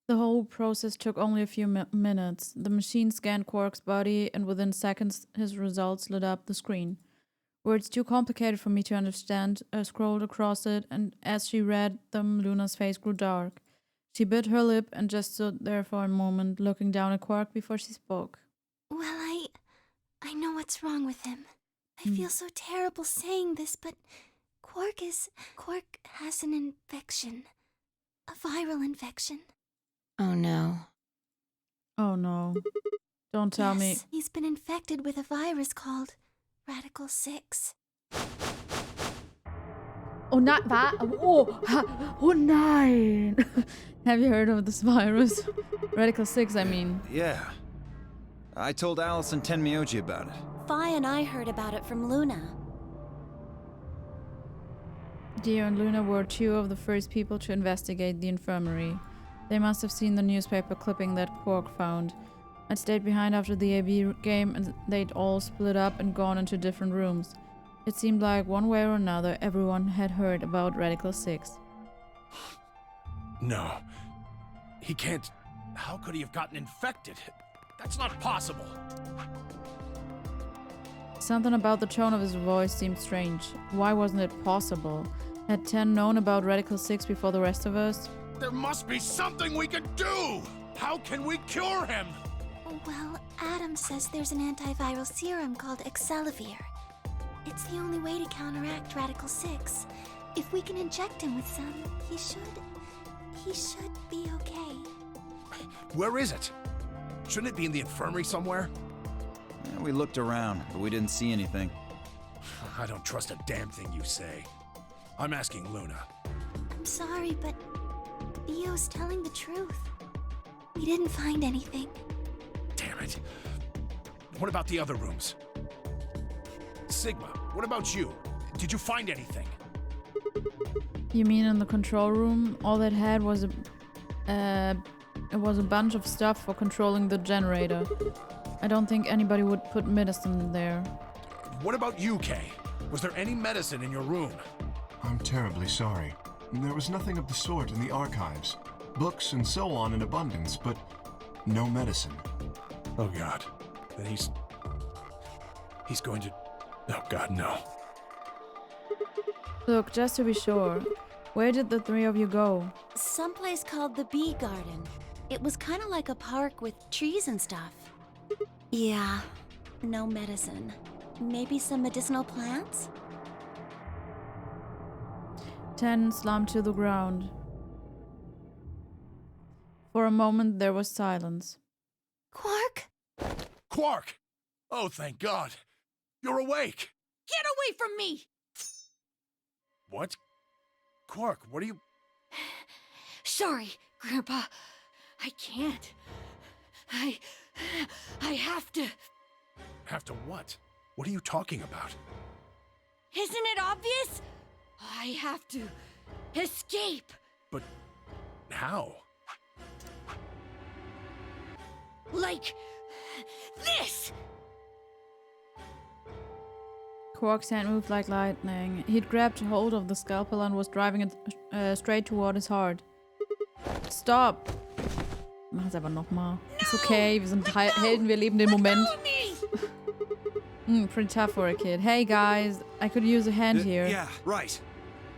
The whole process took only a few minutes. The machine scanned Quark's body, and within seconds, his results lit up the screen. Words too complicated for me to understand scrolled across it, and as she read them, Luna's face grew dark. She bit her lip and just stood there for a moment, looking down at Quark before she spoke. Well, I know what's wrong with him. I feel so terrible saying this, but Quark has an infection. A viral infection. Oh no. Oh no. Don't tell me. Yes, he's been infected with a virus called Radical 6. Oh, oh nein! Have you heard of this virus? Radical 6, I mean. Yeah. I told Allison Tenmyoji about it. Fi and I heard about it from Luna. Dio and Luna were two of the first people to investigate the infirmary. They must have seen the newspaper clipping that Quark found. I'd stayed behind after the AB game and they'd all split up and gone into different rooms. It seemed like one way or another everyone had heard about Radical 6. No. He can't... How could he have gotten infected? That's not possible. Something about the tone of his voice seemed strange. Why wasn't it possible? Had Ten known about Radical 6 before the rest of us? There must be something we can do! How can we cure him? Well, Adam says there's an antiviral serum called Excelavir. It's the only way to counteract Radical 6. If we can inject him with some, he should be okay. Where is it? Shouldn't it be in the infirmary somewhere? Yeah, we looked around, but we didn't see anything. I don't trust a damn thing you say. I'm asking Luna. I'm sorry, but Theo's telling the truth. We didn't find anything. Damn it. What about the other rooms? Sigma, what about you? Did you find anything? You mean in the control room? All it had was a bunch of stuff for controlling the generator. I don't think anybody would put medicine in there. What about you, Kay? Was there any medicine in your room? I'm terribly sorry. There was nothing of the sort in the archives. Books and so on in abundance, but no medicine. Oh God. Then he's going to... Oh God, no. Look, just to be sure, where did the three of you go? Someplace called the Bee Garden. It was kind of like a park with trees and stuff. Yeah, no medicine. Maybe some medicinal plants? Ten slumped to the ground. For a moment, there was silence. Quark? Quark! Oh, thank God. You're awake. Get away from me! What? Quark, what are you... Sorry, Grandpa. I can't. I have to... Have to what? What are you talking about? Isn't it obvious? I have to escape. But how? Like this! Quark's hand moved like lightning. He'd grabbed hold of the scalpel and was driving it straight toward his heart. Stop! Mach es einfach nochmal. Ist okay, wir sind Helden, wir leben den Moment. Pretty tough for a kid. Hey guys, I could use a hand here. Yeah, right.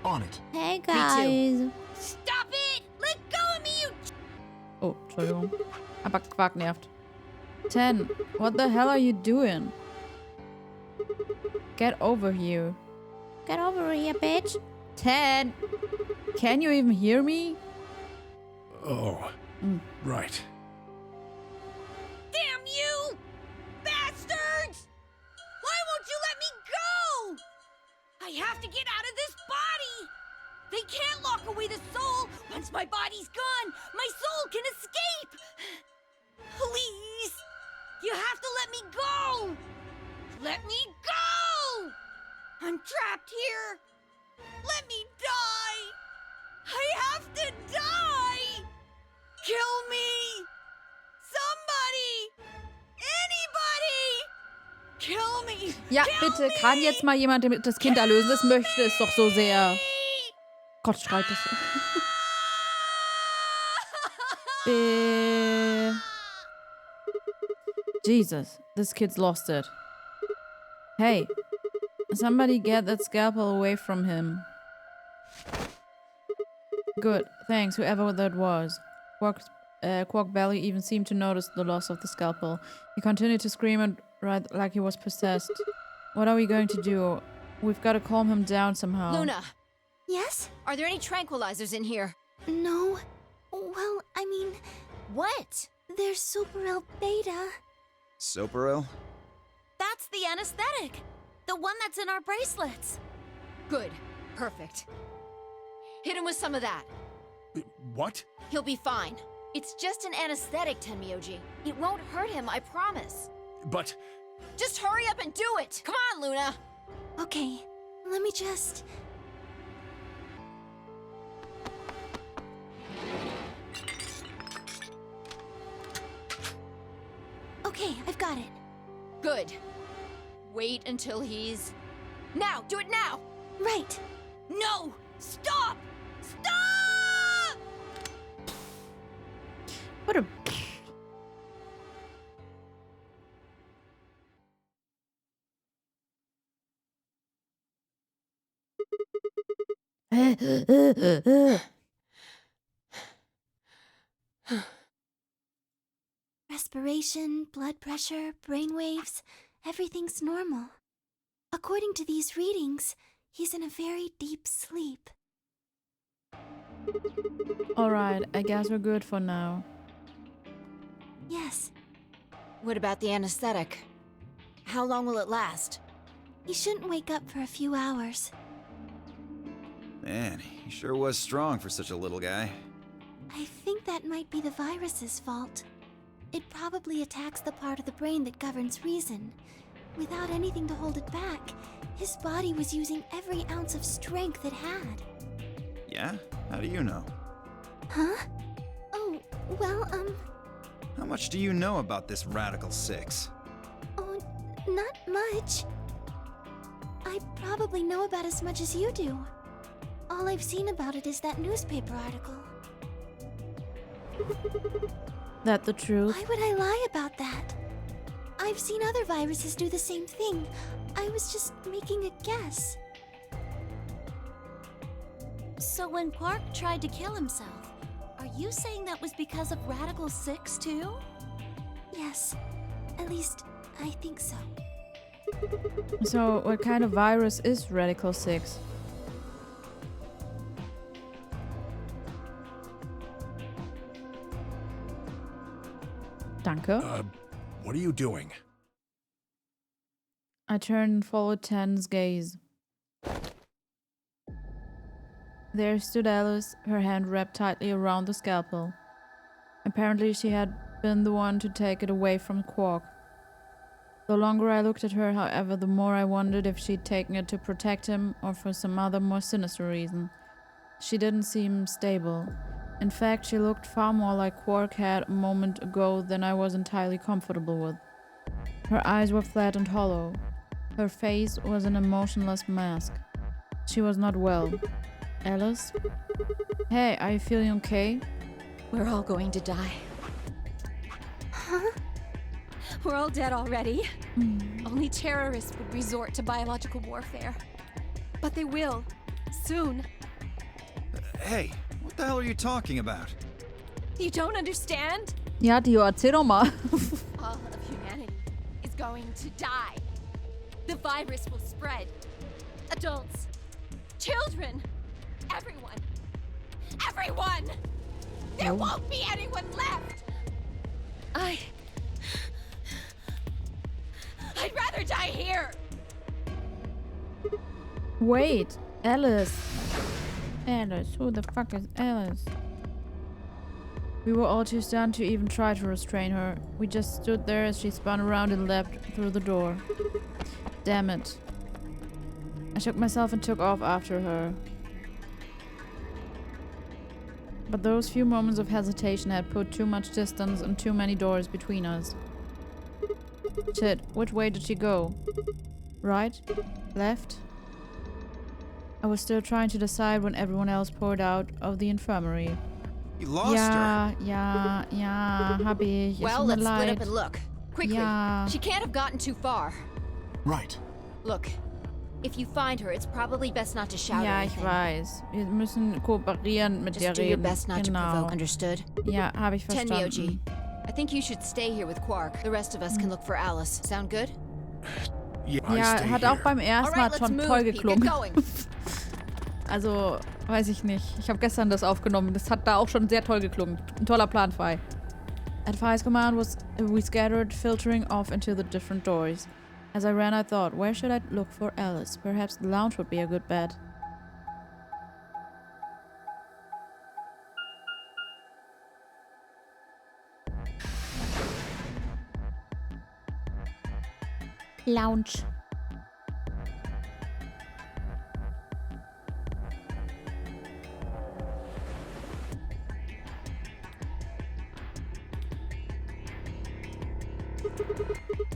On it. Hey guys. Stop it! Let go of me, you... Oh, Entschuldigung. Aber Quark nervt. Ten, what the hell are you doing? Get over here. Get over here, bitch. Ten, can you even hear me? Oh, right. Damn you! Bastards! Why won't you let me go? I have to get out of this body! They can't lock away the soul! Once my body's gone, my soul can escape! Please! You have to let me go! Let me go! I'm trapped here! Let me die! I have to die! Kill me! Somebody! Anybody! Kill me! Ja, Kill bitte, me! kann jetzt mal jemand das Kind erlösen? Das möchte es doch so sehr. Gott, schreit es. Jesus, this kid's lost it. Hey, somebody get that scalpel away from him. Good, thanks, whoever that was. Quark barely even seemed to notice the loss of the scalpel. He continued to scream and writhe like he was possessed. What are we going to do? We've got to calm him down somehow. Luna, Yes? are there any tranquilizers in here? No. Well, I mean, What? there's Super Beta. Soperil? That's the anesthetic. The one that's in our bracelets. Good. Perfect. Hit him with some of that. What? He'll be fine. It's just an anesthetic, Tenmyoji. It won't hurt him, I promise. But Just hurry up and do it! Come on, Luna! Okay, let me just... Okay, I've got it. Good. Wait until he's... Now! Do it now! Right. No! Stop! Stop! What a... Respiration, blood pressure, brain waves, everything's normal. According to these readings, he's in a very deep sleep. Alright, I guess we're good for now. Yes, What about the anesthetic? How long will it last? he shouldn't wake up for a few hours. Man, he sure was strong for such a little guy. I think that might be the virus's fault. It probably attacks the part of the brain that governs reason. Without anything to hold it back, his body was using every ounce of strength it had. Yeah? How do you know? Huh? Oh, well, How much do you know about this Radical Six? oh, not much. I probably know about as much as you do. All I've seen about it is that newspaper article. That the truth? Why would I lie about that? I've seen other viruses do the same thing. I was just making a guess. So when Quark tried to kill himself, are you saying that was because of Radical 6 too? Yes, at least I think so. So, what kind of virus is Radical 6? Danke. what are you doing? I turned and followed Tan's gaze. There stood Alice, her hand wrapped tightly around the scalpel. Apparently she had been the one to take it away from Quark. The longer I looked at her, however, the more I wondered if she'd taken it to protect him or for some other more sinister reason. She didn't seem stable. In fact, she looked far more like Quark had a moment ago than I was entirely comfortable with. Her eyes were flat and hollow. Her face was an emotionless mask. She was not well. Alice? Hey, are you feeling okay? We're all going to die. Huh? We're all dead already. Only terrorists would resort to biological warfare. But they will. Soon. Hey, what the hell are you talking about? You don't understand? Ja, Dio, erzähl doch mal. All of humanity is going to die. The virus will spread. Adults. Children. Everyone. Everyone! There won't be anyone left! I'd rather die here! Wait, Alice. Alice, who the fuck is Alice? We were all too stunned to even try to restrain her. We just stood there as she spun around and leapt through the door. Damn it. I shook myself and took off after her. But those few moments of hesitation had put too much distance and too many doors between us. Shit, which way did she go? Right? Left? I was still trying to decide when everyone else poured out of the infirmary. You lost her. Ja, hab ich. Well, Es tut mir let's split leid. up and look. Quickly. Ja. She can't have gotten too far. Right. Look, if you find her, it's probably best not to shout or Ja, ich anything. weiß. Wir müssen kooperieren mit Just dir do your reden. best not to Genau. provoke, understood? Ja, habe ich verstanden. Tenmyoji, I think you should stay here with Quark. The rest of us can look for Alice. Sound good? Yeah, I Ja, stay hat here. auch beim ersten Mal Alright, let's schon move, toll Pete. Get geklungen. going. Also, weiß ich nicht. Ich habe gestern das aufgenommen. Das hat da auch schon sehr toll geklungen. Ein toller Plan, Fi. At Fi's command we scattered, filtering off into the different doors. As I ran, I thought, where should I look for Alice? Perhaps the lounge would be a good bet. Lounge.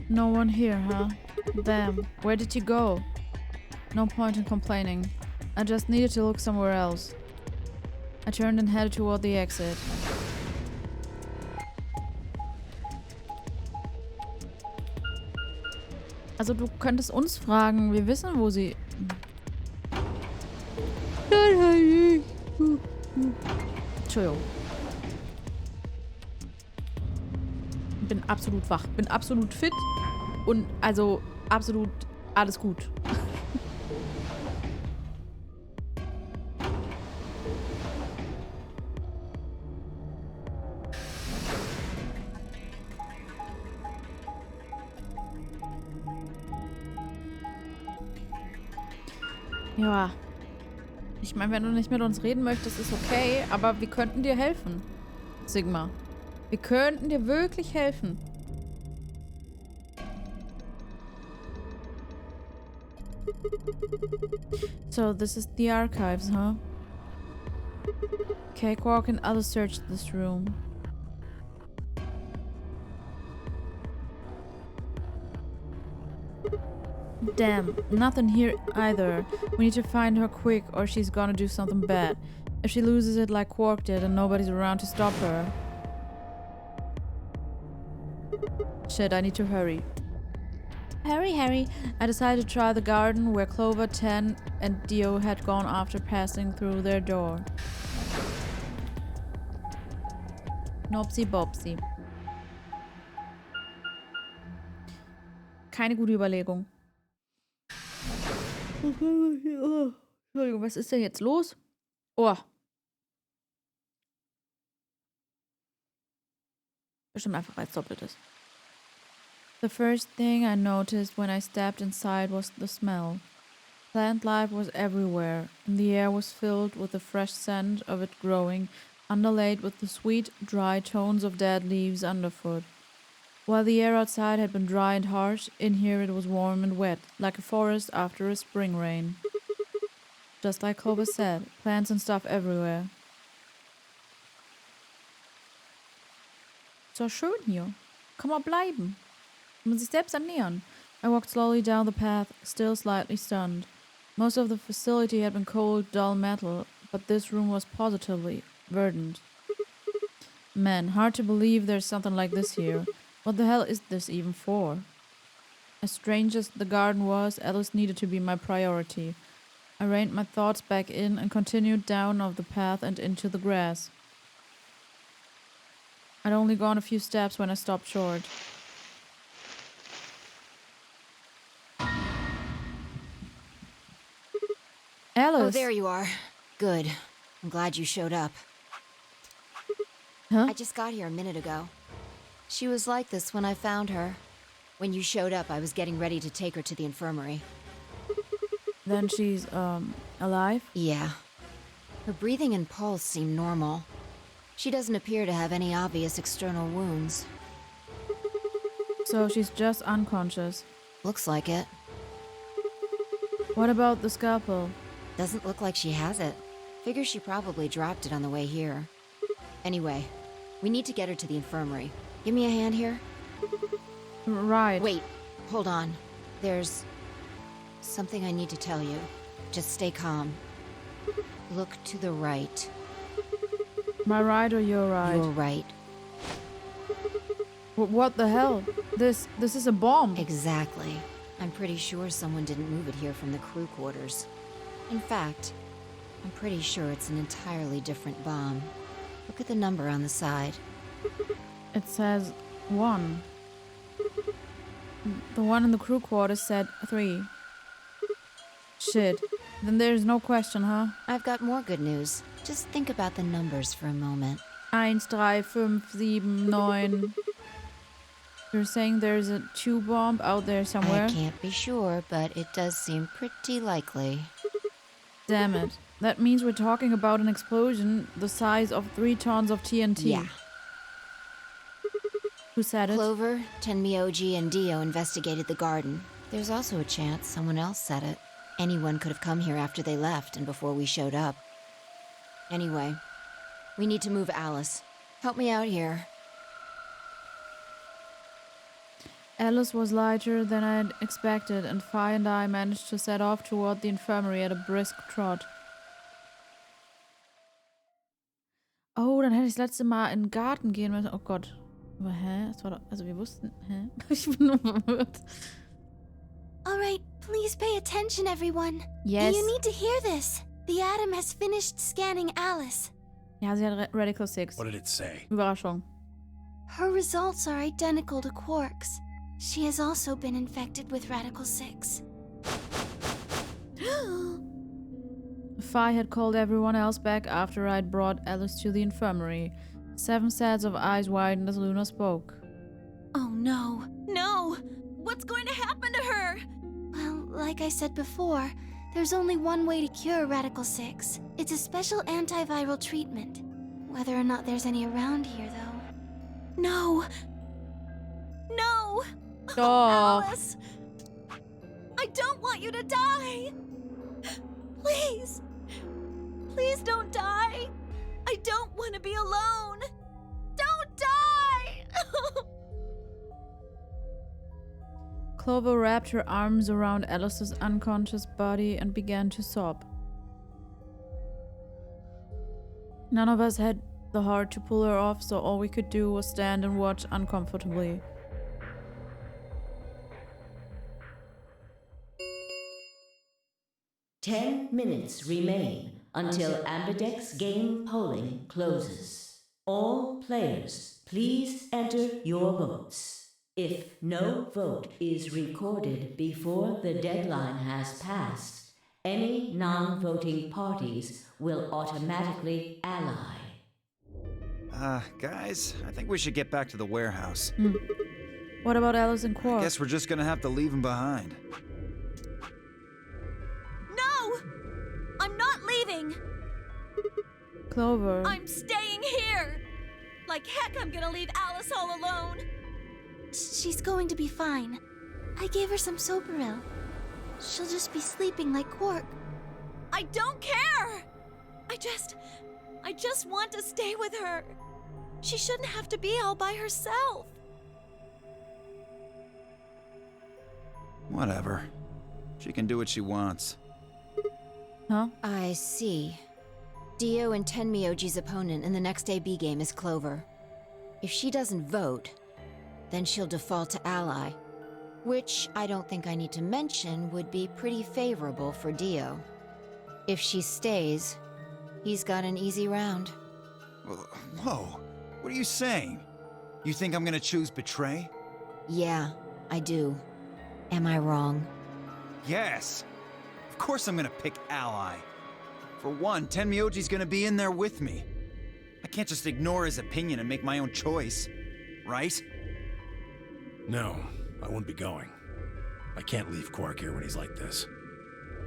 No one here, huh? Damn, where did you go? No point in complaining. I just needed to look somewhere else. I turned and headed toward the exit. Also du könntest uns fragen, wir wissen, wo sie... Entschuldigung. Bin absolut wach, bin absolut fit und also absolut alles gut. Ja. Ich meine, wenn du nicht mit uns reden möchtest, ist okay, aber wir könnten dir helfen, Sigma. Wir könnten dir wirklich helfen. So, this is the archives, huh? Okay, Quark and others searched this room. Damn, nothing here either. We need to find her quick or she's gonna do something bad. If she loses it like Quark did and nobody's around to stop her. Shit, I need to hurry. Hurry. I decided to try the garden where Clover, Ten, and Dio had gone after passing through their door. Nopsi Bopsi. Keine gute Überlegung. Entschuldigung, was ist denn jetzt los? Oh. Bestimmt einfach als Doppeltes. The first thing I noticed when I stepped inside was the smell. Plant life was everywhere, and the air was filled with the fresh scent of it growing, underlaid with the sweet, dry tones of dead leaves underfoot. While the air outside had been dry and harsh, in here it was warm and wet, like a forest after a spring rain. Just like Clover said, plants and stuff everywhere. So schön hier. Kann man bleiben. Kann man sich selbst ernähren. I walked slowly down the path, still slightly stunned. Most of the facility had been cold, dull metal, but this room was positively verdant. Man, hard to believe there's something like this here. What the hell is this even for? As strange as the garden was, Alice needed to be my priority. I reined my thoughts back in and continued down of the path and into the grass. I'd only gone a few steps when I stopped short. Alice! Oh, there you are. Good. I'm glad you showed up. Huh? I just got here a minute ago. She was like this when I found her. When you showed up, I was getting ready to take her to the infirmary. Then she's, alive? Yeah. Her breathing and pulse seem normal. She doesn't appear to have any obvious external wounds. So she's just unconscious. Looks like it. What about the scalpel? Doesn't look like she has it. Figure she probably dropped it on the way here. Anyway, we need to get her to the infirmary. Give me a hand here. Right. Wait, hold on. There's something I need to tell you. Just stay calm. Look to the right. Am I right or you're right? You're right. What the hell? This is a bomb. Exactly. I'm pretty sure someone didn't move it here from the crew quarters. In fact, I'm pretty sure it's an entirely different bomb. Look at the number on the side. It says 1. The one in the crew quarters said 3. Shit. Then there's no question, huh? I've got more good news. Just think about the numbers for a moment. 1, 3, 5, 7, 9. You're saying there's a 2 bomb out there somewhere? I can't be sure, but it does seem pretty likely. Damn it. That means we're talking about an explosion the size of 3 tons of TNT. Yeah. Who said it? Clover, Tenmyoji, and Dio investigated the garden. There's also a chance someone else said it. Anyone could have come here after they left and before we showed up. Anyway, we need to move Alice. Help me out here. Alice was lighter than I had expected, and Fi and I managed to set off toward the infirmary at a brisk trot. Oh, dann hätte ich das letzte Mal in den Garten gehen müssen. Oh Gott. Aber hä? Das war doch, also wir wussten, hä? Ich bin nur verwirrt. Alright, please pay attention, everyone. Yes. You need to hear this. The Atom has finished scanning Alice. Ja, sie hat Radical 6. What did it say? Überraschung. Her results are identical to Quark's. She has also been infected with Radical 6. Fi had called everyone else back after I'd brought Alice to the infirmary. 7 sets of eyes widened as Luna spoke. Oh no. No! What's going to happen to her? Well, like I said before, there's only one way to cure Radical 6. It's a special antiviral treatment. Whether or not there's any around here, though. No! No! Oh. Alice! I don't want you to die! Please! Please don't die! I don't want to be alone! Don't die! Clover wrapped her arms around Alice's unconscious body and began to sob. None of us had the heart to pull her off, so all we could do was stand and watch uncomfortably. Ten minutes remain until Ambidex game polling closes. All players, please enter your votes. If no vote is recorded before the deadline has passed, any non-voting parties will automatically ally. Guys, I think we should get back to the warehouse. What about Alice and I Quark? guess we're just gonna have to leave them behind. No! I'm not leaving! Clover. I'm staying here! Like heck I'm gonna leave Alice all alone! She's going to be fine. I gave her some Soberil. She'll just be sleeping like Quark. I don't care! I just want to stay with her. She shouldn't have to be all by herself. Whatever. She can do what she wants. Huh? I see. Dio and Tenmyoji's opponent in the next AB game is Clover. If she doesn't vote, then she'll default to ally, which I don't think I need to mention would be pretty favorable for Dio. If she stays, he's got an easy round. Whoa, what are you saying? You think I'm gonna choose betray? Yeah, I do. Am I wrong? Yes! Of course I'm gonna pick ally. For one, Tenmyoji's gonna be in there with me. I can't just ignore his opinion and make my own choice, right? No, I won't be going. I can't leave Quark here when he's like this.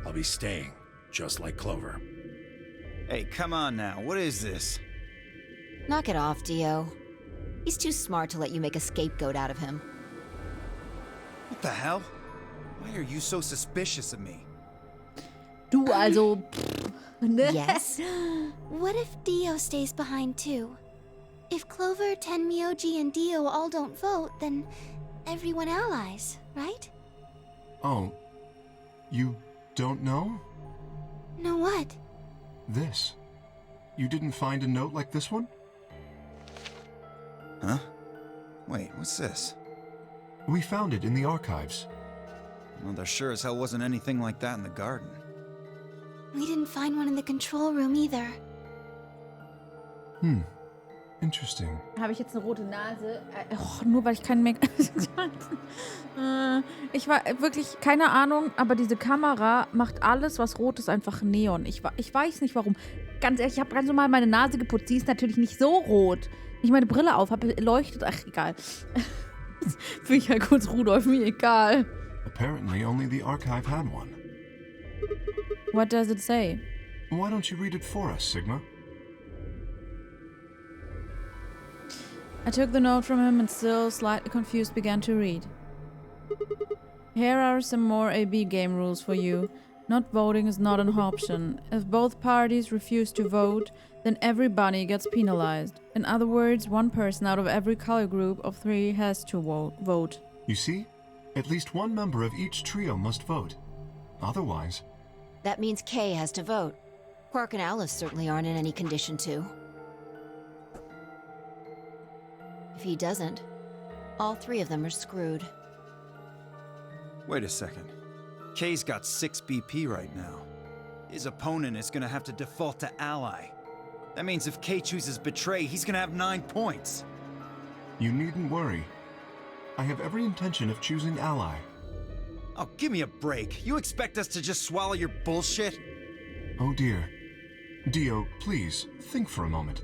I'll be staying, just like Clover. Hey, come on now, what is this? Knock it off, Dio. He's too smart to let you make a scapegoat out of him. What the hell? Why are you so suspicious of me? Du also. Yes? What if Dio stays behind too? If Clover, Tenmyoji, and Dio all don't vote, then everyone allies, right? Oh, you don't know? Know what? This. You didn't find a note like this one? Huh? Wait, what's this? We found it in the archives. Well, there sure as hell wasn't anything like that in the garden. We didn't find one in the control room either. Interesting. Habe ich jetzt eine rote Nase? Nur weil ich keinen Make. Ich war wirklich keine Ahnung, aber diese Kamera macht alles, was rot ist, einfach Neon. Ich weiß nicht warum. Ganz ehrlich, ich habe ganz normal meine Nase geputzt. Die ist natürlich nicht so rot. Wenn ich meine Brille auf habe, leuchtet. Ach, egal. Finde ich halt kurz Rudolf, mir egal. Apparently, only the archive had one. What does it say? Why don't you read it for us, Sigma? I took the note from him and still slightly confused began to read. Here are some more AB game rules for you. Not voting is not an option. If both parties refuse to vote, then everybody gets penalized. In other words, one person out of every color group of 3 has to vote. You see? At least one member of each trio must vote. Otherwise... That means Kay has to vote. Quark and Alice certainly aren't in any condition to. If he doesn't, all 3 of them are screwed. Wait a second. Kay's got 6 BP right now. His opponent is gonna have to default to ally. That means if Kay chooses betray, he's gonna have 9 points. You needn't worry. I have every intention of choosing ally. Oh, give me a break. You expect us to just swallow your bullshit? Oh dear. Dio, please, think for a moment.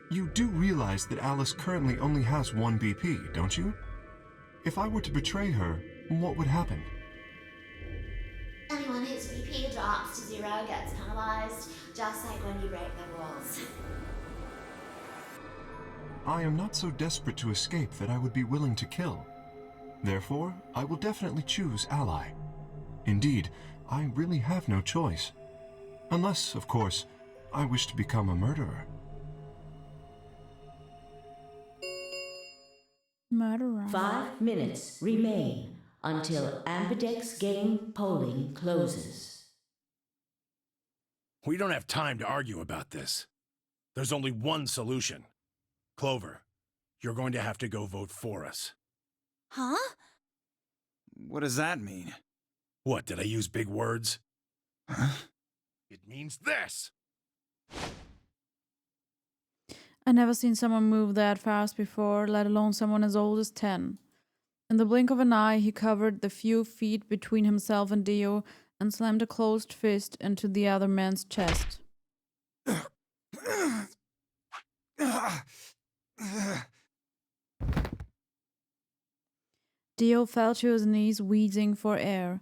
You do realize that Alice currently only has 1 BP, don't you? If I were to betray her, what would happen? Anyone whose BP drops to 0 gets penalized, just like when you break the rules. I am not so desperate to escape that I would be willing to kill. Therefore, I will definitely choose ally. Indeed, I really have no choice. Unless, of course, I wish to become a murderer. Murderer. 5 minutes remain until Ambidex game polling closes. We don't have time to argue about this. There's only one solution. Clover, you're going to have to go vote for us. Huh? What does that mean? What, did I use big words? Huh? It means this! I never seen someone move that fast before, let alone someone as old as 10. In the blink of an eye, he covered the few feet between himself and Dio and slammed a closed fist into the other man's chest. Dio fell to his knees, wheezing for air.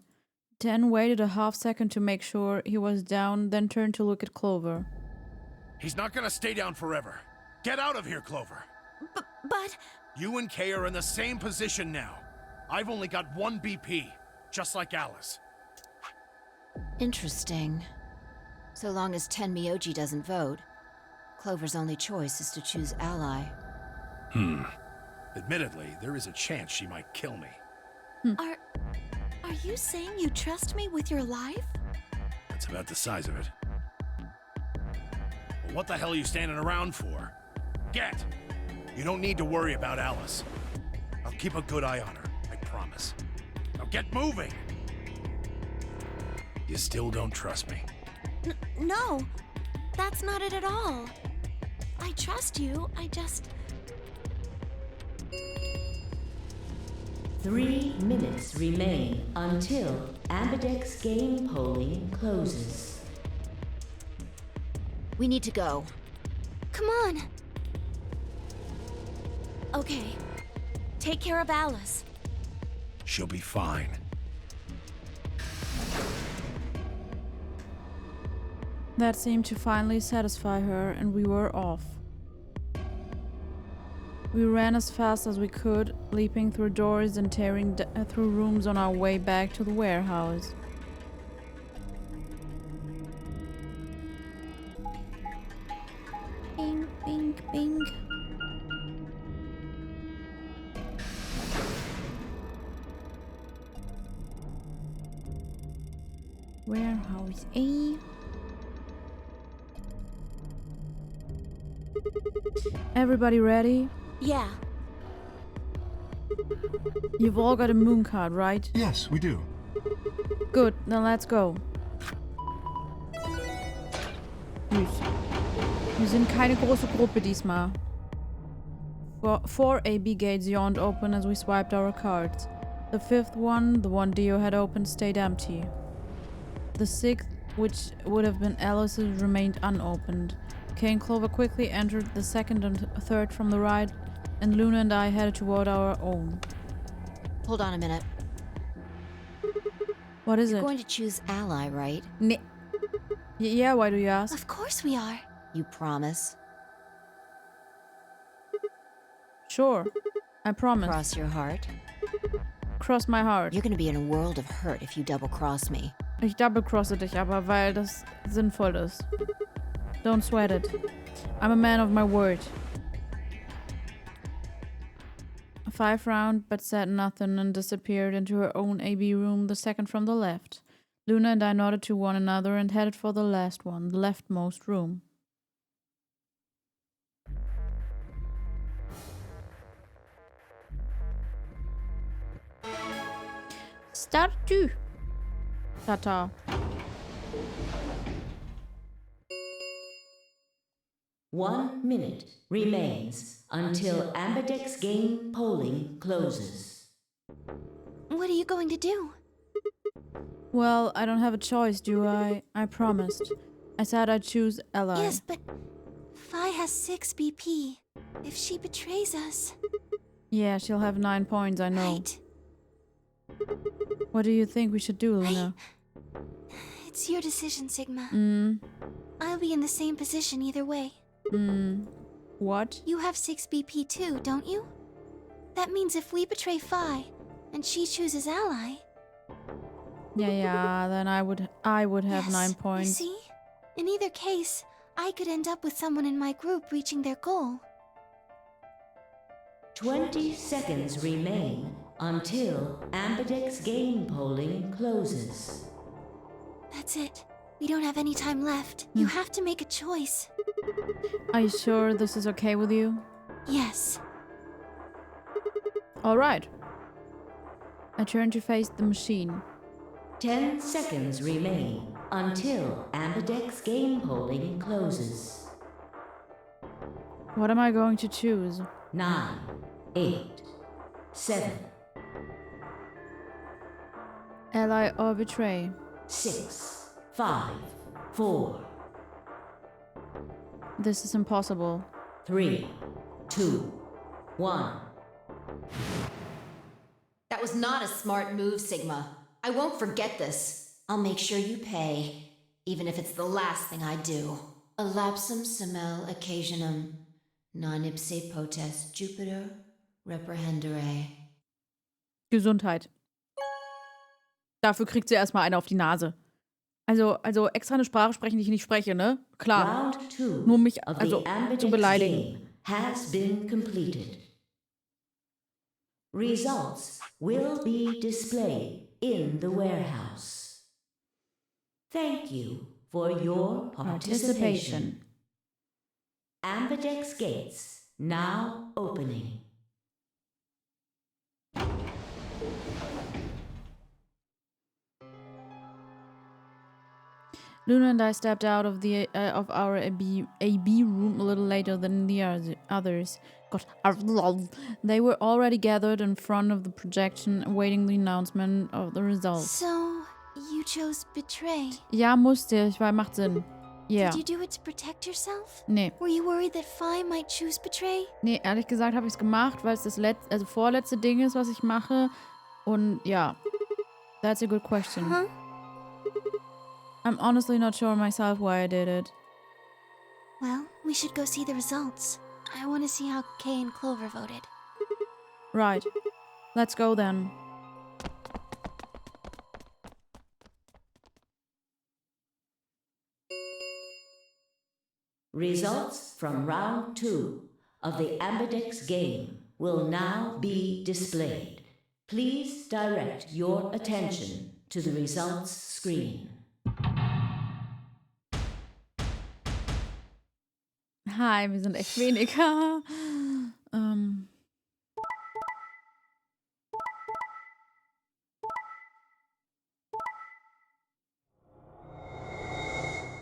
10 waited a half second to make sure he was down, then turned to look at Clover. He's not gonna stay down forever. Get out of here, Clover. But... You and Kay are in the same position now. I've only got 1 BP, just like Alice. Interesting. So long as Ten Myoji doesn't vote, Clover's only choice is to choose ally. Admittedly, there is a chance she might kill me. Are you saying you trust me with your life? That's about the size of it. Well, what the hell are you standing around for? Get! You don't need to worry about Alice. I'll keep a good eye on her, I promise. Now get moving! You still don't trust me? No, that's not it at all. I trust you, I just... 3 minutes remain until Ambidex game polling closes. We need to go. Come on. Okay, take care of Alice. She'll be fine. That seemed to finally satisfy her, and we were off. We ran as fast as we could, leaping through doors and tearing through rooms on our way back to the warehouse. Bing, bing, bing. Warehouse A. Everybody ready? Yeah. You've all got a moon card, right? Yes, we do. Good, then let's go. Süß. Wir sind keine große Gruppe diesmal. Four AB gates yawned open as we swiped our cards. The fifth one, the one Dio had opened, stayed empty. The sixth, which would have been Alice's, remained unopened. Kay and Clover quickly entered the second and third from the right, and Luna and I headed toward our own. Hold on a minute. What is You're it? going to choose ally, right? Yeah, why do you ask? Of course we are. You promise? Sure, I promise. Cross your heart? Cross my heart. You're gonna be in a world of hurt if you double-cross me. Ich double-crosse dich aber, weil das sinnvoll ist. Don't sweat it. I'm a man of my word. 5 round, but said nothing and disappeared into her own AB room, the second from the left. Luna and I nodded to one another and headed for the last one, the leftmost room. Start du. Tata. One minute remains until Ambidex game polling closes. What are you going to do? Well, I don't have a choice, do I? I promised. I said I'd choose Ally. Yes, but Phi has 6 BP. If she betrays us... Yeah, she'll have 9 points, I know. Right. What do you think we should do, Luna? It's your decision, Sigma. Mm. I'll be in the same position either way. What? You have 6 BP too, don't you? That means if we betray Phi, and she chooses Ally... Yeah, then I would have Yes, 9 points. You see? In either case, I could end up with someone in my group reaching their goal. 20 seconds remain until Ambidex game polling closes. That's it. We don't have any time left. You have to make a choice. Are you sure this is okay with you? Yes. Alright. I turn to face the machine. 10 seconds remain until Ambidex game polling closes. What am I going to choose? 9, 8, 7, Ally or betray? 6, 5, 4, This is impossible. 3, 2, 1. That was not a smart move, Sigma. I won't forget this. I'll make sure you pay, even if it's the last thing I do. A lapsum semel occasionum, non ipse potest Jupiter reprehendere. Gesundheit. Dafür kriegt sie erstmal eine auf die Nase. Also extra eine Sprache sprechen, die ich nicht spreche, ne? Klar. Round 2 Nur um mich of zu the Ambidex beleidigen. game has been completed. Results will be displayed in the warehouse. Thank you for your participation. Ambidex gates now opening. Luna and I stepped out of our AB room a little later than the others. God, they were already gathered in front of the projection, awaiting the announcement of the results. So, you chose betray. Ja, musste ich, weil macht Sinn. Yeah. Did you do it to protect yourself? Nee. Were you worried that Phi might choose betray? Nee, ehrlich gesagt habe ich es gemacht, weil es das vorletzte Ding ist, was ich mache. Und ja, that's a good question. Huh? I'm honestly not sure myself why I did it. Well, we should go see the results. I want to see how Kay and Clover voted. Right. Let's go then. Results from round 2 of the Ambidex game will now be displayed. Please direct your attention to the results screen. Hi, wir sind echt wenig.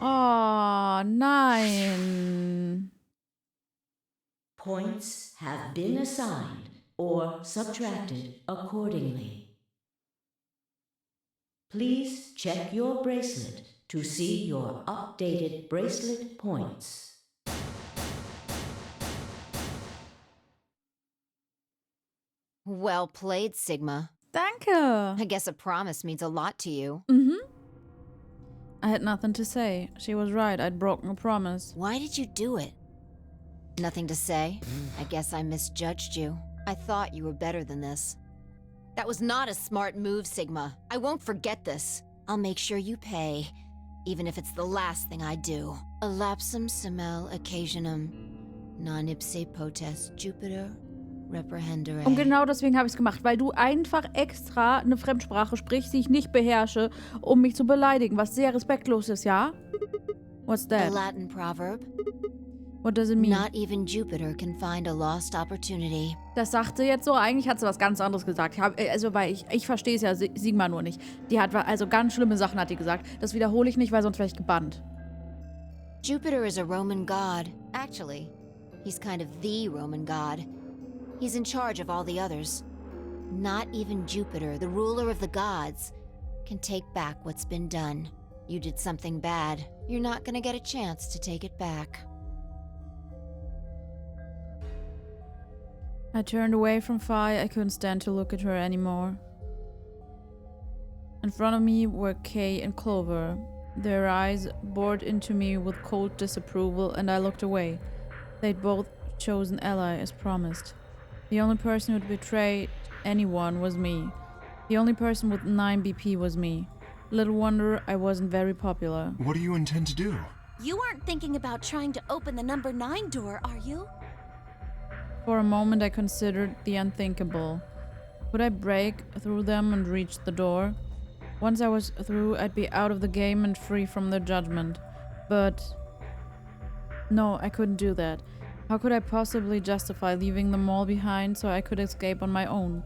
Oh, nein. Points have been assigned or subtracted accordingly. Please check your bracelet to see your updated bracelet points. Well played, Sigma. Danke. I guess a promise means a lot to you. I had nothing to say. She was right. I'd broken a promise. Why did you do it? Nothing to say. I guess I misjudged you. I thought you were better than this. That was not a smart move, Sigma. I won't forget this. I'll make sure you pay, even if it's the last thing I do. Elapsum semel occasionum, non ipse potest Jupiter reprehendere. Und genau deswegen habe ich es gemacht, weil du einfach extra eine Fremdsprache sprichst, die ich nicht beherrsche, um mich zu beleidigen, was sehr respektlos ist, ja? What's A that? Latin proverb. What does it mean? Not even Jupiter can find a lost opportunity. Das sagte jetzt so, eigentlich hat sie was ganz anderes gesagt. Weil ich verstehe es ja, Sigma nur nicht. Die hat also ganz schlimme Sachen hat die gesagt. Das wiederhole ich nicht, weil sonst wäre ich gebannt. Jupiter is a Roman god. Actually, he's kind of the Roman god. He's in charge of all the others. Not even Jupiter, the ruler of the gods, can take back what's been done. You did something bad. You're not gonna get a chance to take it back. I turned away from Fi. I couldn't stand to look at her anymore. In front of me were Kay and Clover. Their eyes bored into me with cold disapproval, and I looked away. They'd both chosen Ally as promised. The only person who'd betrayed anyone was me. The only person with 9 BP was me. Little wonder I wasn't very popular. What do you intend to do? You aren't thinking about trying to open the number 9 door, are you? For a moment I considered the unthinkable. Would I break through them and reach the door? Once I was through, I'd be out of the game and free from their judgment. But no, I couldn't do that. How could I possibly justify leaving them all behind so I could escape on my own?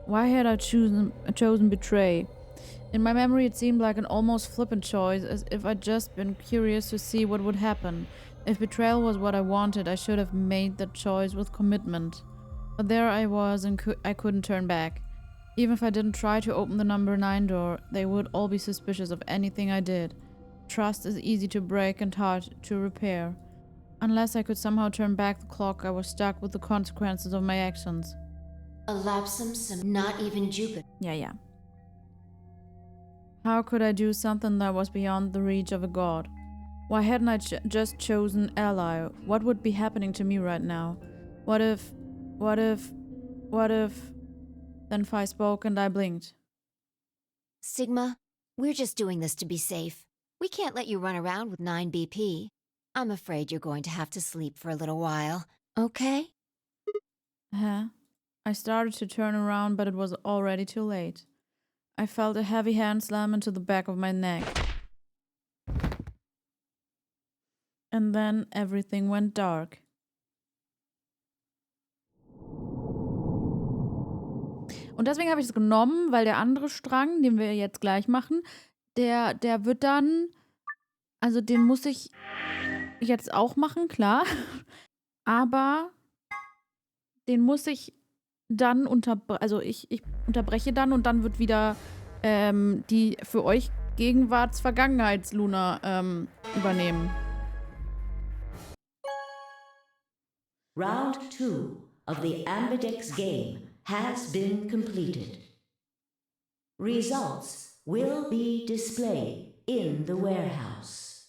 Why had I chosen betray? In my memory it seemed like an almost flippant choice, as if I'd just been curious to see what would happen. If betrayal was what I wanted, I should have made that choice with commitment. But there I was, and I couldn't turn back. Even if I didn't try to open the number 9 door, they would all be suspicious of anything I did. Trust is easy to break and hard to repair. Unless I could somehow turn back the clock, I was stuck with the consequences of my actions. Elapsum not even Jupiter. Yeah. How could I do something that was beyond the reach of a god? Why hadn't I just chosen Ally? What would be happening to me right now? What if... Then Fi spoke and I blinked. Sigma, we're just doing this to be safe. We can't let you run around with 9 BP. I'm afraid you're going to have to sleep for a little while, okay? Huh? I started to turn around, but it was already too late. I felt a heavy hand slam into the back of my neck. And then everything went dark. Und deswegen habe ich es genommen, weil der andere Strang, den wir jetzt gleich machen, der wird dann, also den muss ich jetzt auch machen, klar. Aber den muss ich dann ich unterbreche dann und dann wird wieder die für euch Gegenwarts-Vergangenheits-Luna übernehmen. Round 2 of the Ambidex game has been completed. Results will be displayed in the warehouse.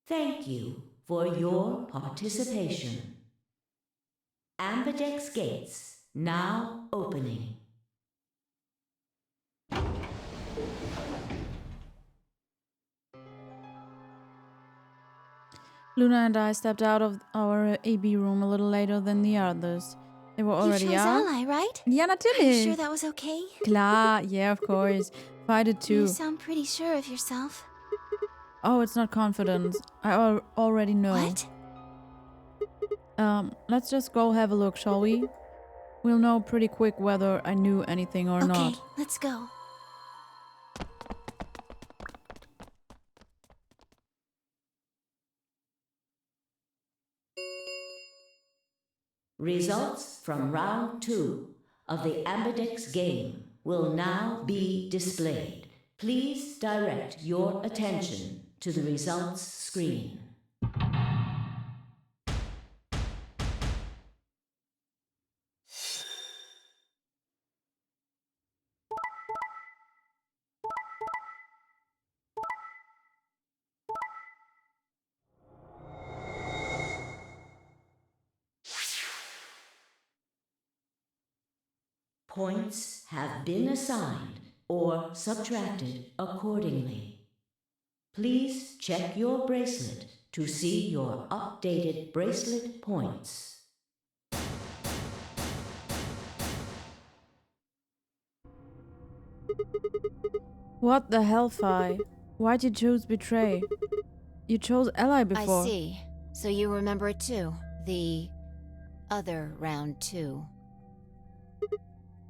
Thank you for your participation. Ambidex gates now opening. Luna and I stepped out of our AB room a little later than the others. They were already You chose out. Ally, right? Ja, Are you natürlich. sure that was okay? Klar, yeah, of course. I did too. You sound pretty sure of yourself. Oh, it's not confidence. I already know. What? Let's just go have a look, shall we? We'll know pretty quick whether I knew anything or Okay, not. let's go. Results from round 2 of the Ambidex game will now be displayed. Please direct your attention to the results screen. Points have been assigned or subtracted accordingly. Please check your bracelet to see your updated bracelet points. What the hell, Phi? Why'd you choose betray? You chose ally before. I see. So you remember it too. The other round 2.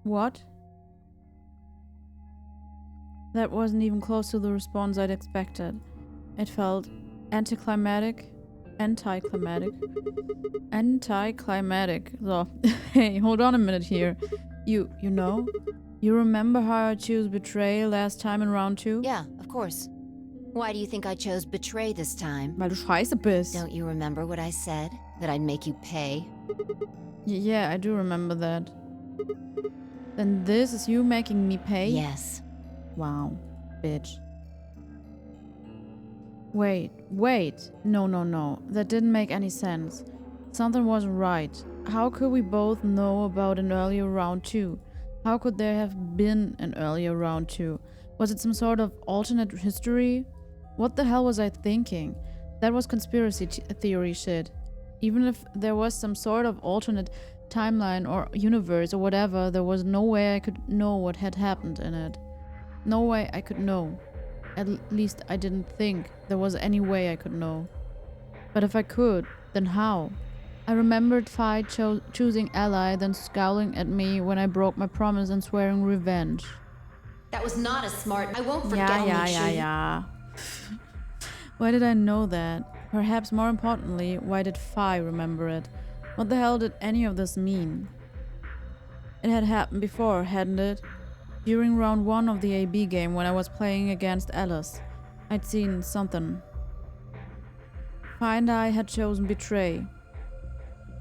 What? That wasn't even close to the response I'd expected. It felt anticlimactic. So, hey, hold on a minute here. You know? You remember how I chose betray last time in round 2? Yeah, of course. Why do you think I chose betray this time? Weil du scheiße bist. Don't you remember what I said? That I'd make you pay? Yeah, I do remember that. Then this is you making me pay? Yes. Wow, bitch. Wait. No. That didn't make any sense. Something wasn't right. How could we both know about an earlier round 2? How could there have been an earlier round 2? Was it some sort of alternate history? What the hell was I thinking? That was conspiracy theory shit. Even if there was some sort of alternate timeline or universe or whatever, there was no way I could know what had happened in it. No way I could know. At least I didn't think there was any way I could know. But if I could, then how? I remembered Phi choosing ally, then scowling at me when I broke my promise and swearing revenge. That was not a smart... I won't forget. Yeah. Why did I know that? Perhaps more importantly, why did Phi remember it? What the hell did any of this mean? It had happened before, hadn't it? During round 1 of the AB game when I was playing against Alice, I'd seen something. Phi and I had chosen betray.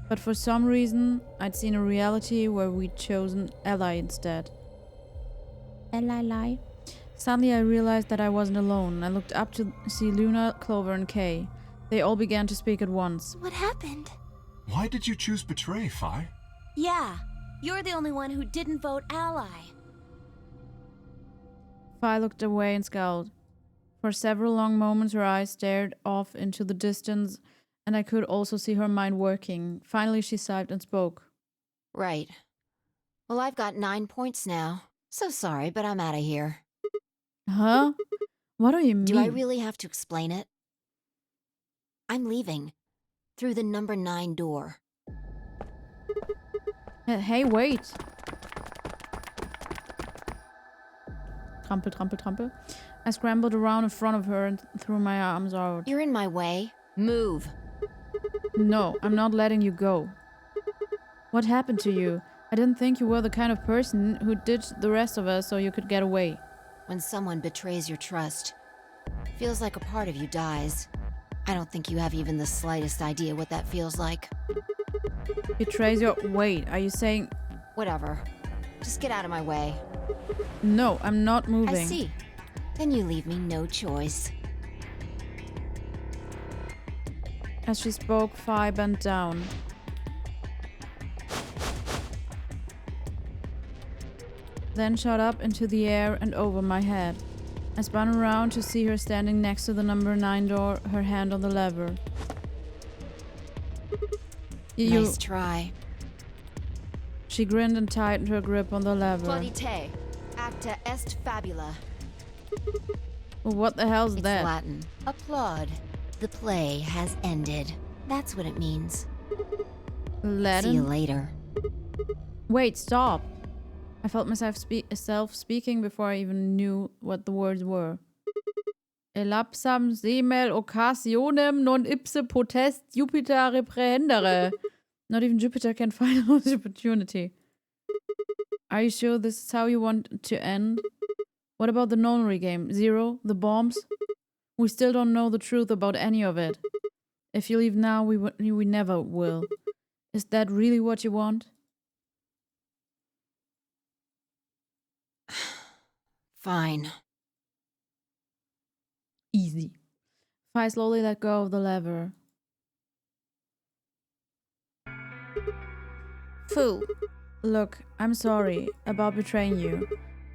But for some reason, I'd seen a reality where we'd chosen ally instead. Ally. Suddenly I realized that I wasn't alone. I looked up to see Luna, Clover, and Kay. They all began to speak at once. What happened? Why did you choose betray, Phi? Yeah, you're the only one who didn't vote ally. Phi looked away and scowled. For several long moments her eyes stared off into the distance, and I could also see her mind working. Finally she sighed and spoke. Right. Well, I've got 9 points now. So sorry, but I'm out of here. Huh? What do you mean? Do I really have to explain it? I'm leaving. Through the number 9 door. Hey, wait! Trampel. I scrambled around in front of her and threw my arms out. You're in my way. Move. No, I'm not letting you go. What happened to you? I didn't think you were the kind of person who ditched the rest of us so you could get away. When someone betrays your trust, feels like a part of you dies. I don't think you have even the slightest idea what that feels like. Betrays your... Wait, are you saying... Whatever. Just get out of my way. No, I'm not moving. I see. Then you leave me no choice. As she spoke, Phi bent down. Then shot up into the air and over my head. I spun around to see her standing next to the number 9 door, her hand on the lever. Nice try. She grinned and tightened her grip on the lever. Plaudite, acta est fabula. Well, what the hell's that? It's Latin. Applaud. The play has ended. That's what it means. See you later. Wait, stop. I felt myself speaking before I even knew what the words were. Elapsam semel occasionem non ipse potest Jupiter reprehendere. Not even Jupiter can find out the opportunity. Are you sure this is how you want to end? What about the nonary game? Zero? The bombs? We still don't know the truth about any of it. If you leave now, we never will. Is that really what you want? Fine. Easy. Fi slowly let go of the lever. Fool. Look, I'm sorry about betraying you.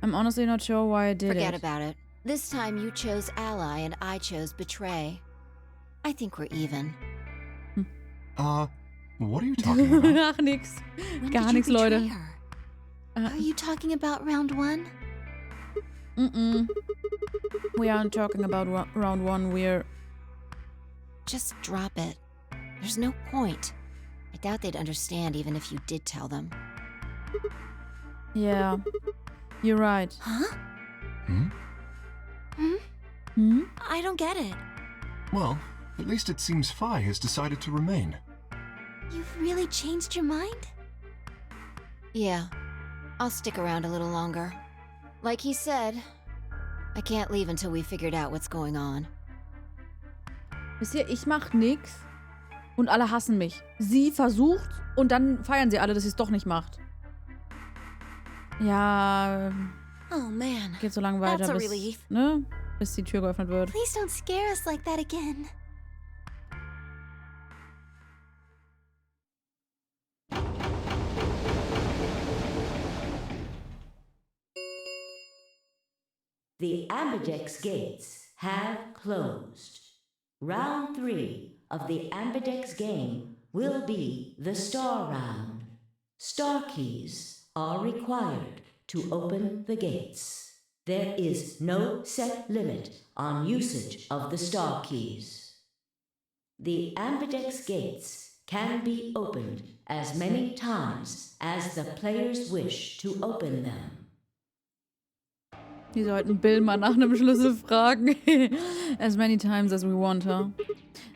I'm honestly not sure why I did it. Forget about it. This time you chose ally and I chose betray. I think we're even. What are you talking about? Ach, nix. When Gar did you nix, betray Leute. her? Are you talking about round 1? We aren't talking about round 1, we're... Just drop it. There's no point. I doubt they'd understand even if you did tell them. Yeah. You're right. Huh? I don't get it. Well, at least it seems Fi has decided to remain. You've really changed your mind? Yeah. I'll stick around a little longer. Like he said, I can't leave until we figured out what's going on. Wisst ihr, ich mach nix und alle hassen mich. Sie versucht und dann feiern sie alle, dass sie es doch nicht macht. Ja, Oh man. geht so lange weiter, That's a bis, relief. ne, bis die Tür geöffnet wird. Please don't scare us like that again. The Ambidex gates have closed. Round 3 of the Ambidex game will be the star round. Star keys are required to open the gates. There is no set limit on usage of the star keys. The Ambidex gates can be opened as many times as the players wish to open them. Die sollten Bill mal nach einem Schlüssel fragen. As many times as we want, huh?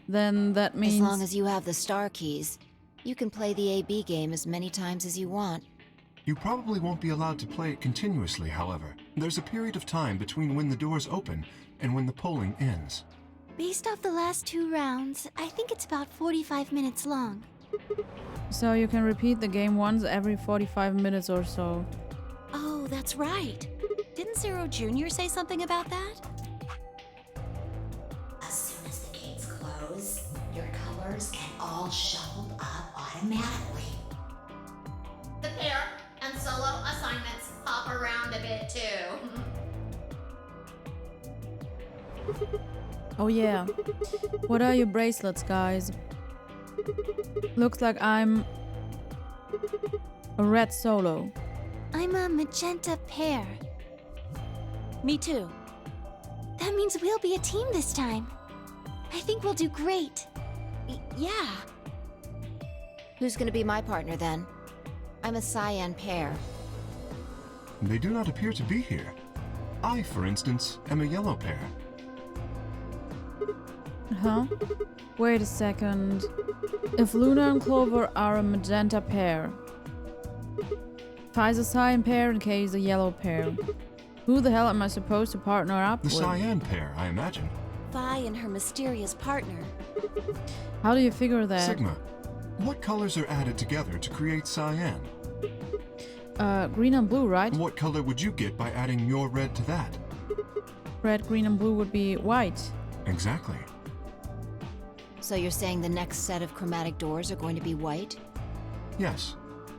Then that means... As long as you have the star keys, you can play the AB game as many times as you want. You probably won't be allowed to play it continuously, however. There's a period of time between when the doors open and when the polling ends. Based off the last 2 rounds, I think it's about 45 minutes long. So you can repeat the game once every 45 minutes or so. Oh, that's right. Didn't Zero Jr. say something about that? As soon as the gates close, your colors get all shuffled up automatically. The pair and solo assignments hop around a bit too. Oh yeah. What are your bracelets, guys? Looks like I'm a red solo. I'm a magenta pair. Me too. That means we'll be a team this time. I think we'll do great. Yeah. Who's gonna be my partner then? I'm a cyan pair. They do not appear to be here. I, for instance, am a yellow pair. Huh? Wait a second. If Luna and Clover are a magenta pair, Fi's a cyan pair and Kay's a yellow pair. Who the hell am I supposed to partner up The with? cyan pair, I imagine. Vi and her mysterious partner. How do you figure that? Sigma, what colors are added together to create cyan? Green and blue, right? What color would you get by adding your red to that? Red, green, and blue would be white. Exactly. So you're saying the next set of chromatic doors are going to be white? Yes,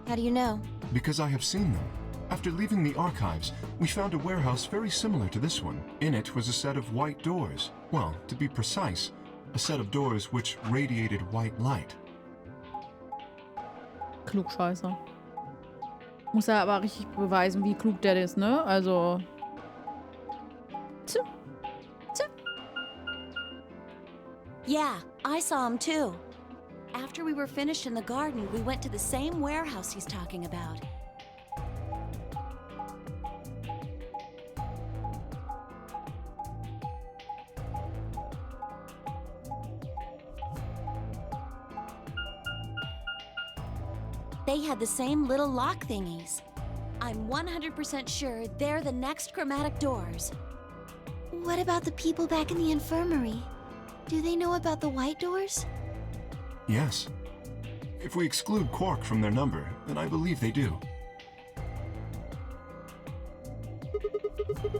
How do you know? because I have seen them. After leaving the archives, we found a warehouse very similar to this one. In it was a set of white doors. Well, to be precise, a set of doors which radiated white light. Klugscheißer. Muss er aber richtig beweisen, wie klug der ist, ne? Also... Tch. Yeah, I saw him too. After we were finished in the garden, we went to the same warehouse he's talking about. They had the same little lock thingies. I'm 100% sure they're the next chromatic doors. What about the people back in the infirmary? Do they know about the white doors? Yes. If we exclude Quark from their number, then I believe they do.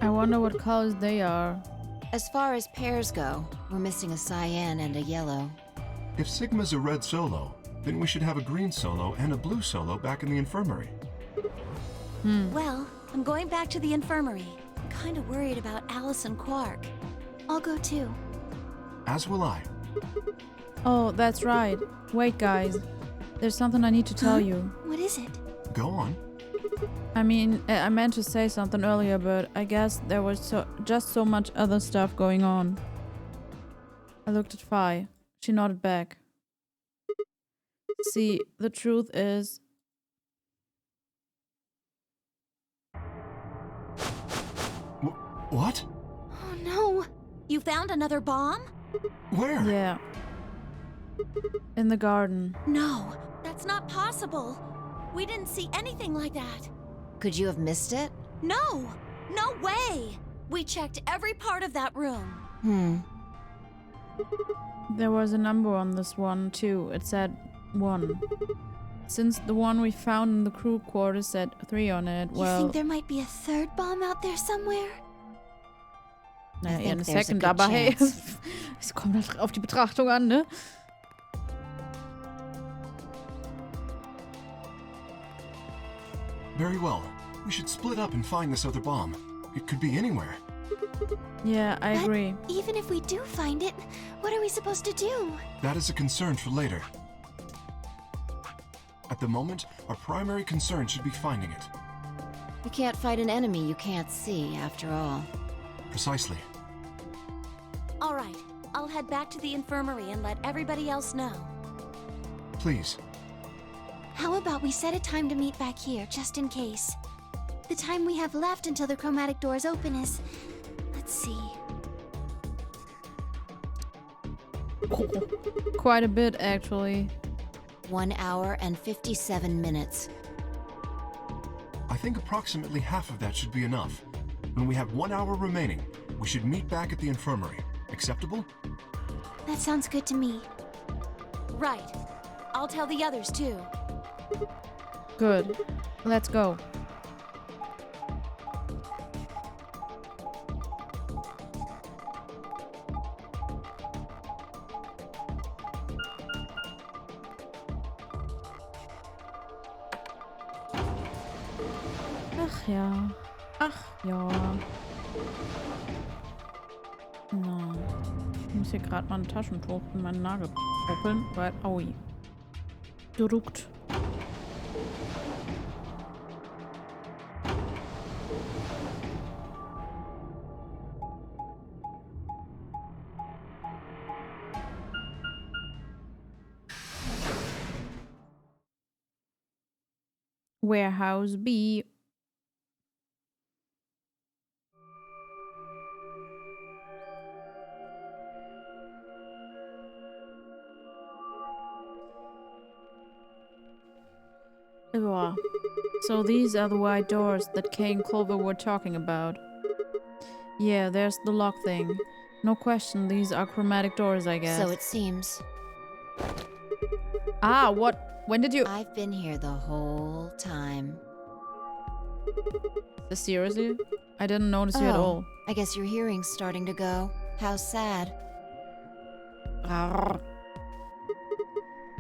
I wonder what colors they are. As far as pairs go, we're missing a cyan and a yellow. If Sigma's a red solo, then we should have a green solo and a blue solo back in the infirmary. Well, I'm going back to the infirmary. I'm kind of worried about Alice and Quark. I'll go too. As will I. Oh, that's right. Wait, guys. There's something I need to tell you. What is it? Go on. I mean, I meant to say something earlier, but I guess there was just so much other stuff going on. I looked at Fi. She nodded back. See, the truth is... What? Oh no! You found another bomb? Where? Yeah. In the garden. No, that's not possible. We didn't see anything like that. Could you have missed it? No! No way! We checked every part of that room. There was a number on this one, too. It said 1. Since the one we found in the crew quarters said 3 on it, well... You think there might be a third bomb out there somewhere? Naja, eher eine there's a Second, good aber hey, chance. es kommt halt auf die Betrachtung an, ne? Very well. We should split up and find this other bomb. It could be anywhere. Yeah, I But agree. even if we do find it, what are we supposed to do? That is a concern for later. At the moment, our primary concern should be finding it. You can't fight an enemy you can't see, after all. Precisely. All right, I'll head back to the infirmary and let everybody else know. Please. How about we set a time to meet back here, just in case? The time we have left until the chromatic doors open is... Let's see... Quite a bit, actually. 1 hour and 57 minutes. I think approximately half of that should be enough. When we have 1 hour remaining, we should meet back at the infirmary. Acceptable? That sounds good to me. Right. I'll tell the others too. Good. Let's go. Ach ja. Ach ja. Na. Ich muss hier gerade mal ein Taschentuch in meinen Nagel popeln, weil... Aui. Druckt. Warehouse B. Ugh. So these are the white doors that Kay and Clover were talking about. Yeah, there's the lock thing. No question, these are chromatic doors, I guess. So it seems. Ah, what? When did you... I've been here the whole time. Seriously? I didn't notice you at all. I guess your hearing's starting to go. How sad. Arrgh.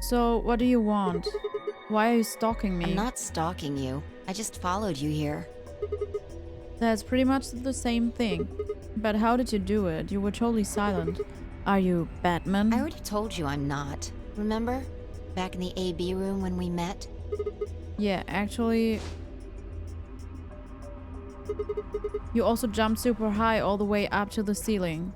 So, what do you want? Why are you stalking me? I'm not stalking you. I just followed you here. That's pretty much the same thing. But how did you do it? You were totally silent. Are you Batman? I already told you I'm not. Remember? Back in the AB room when we met? Yeah, actually... You also jumped super high all the way up to the ceiling.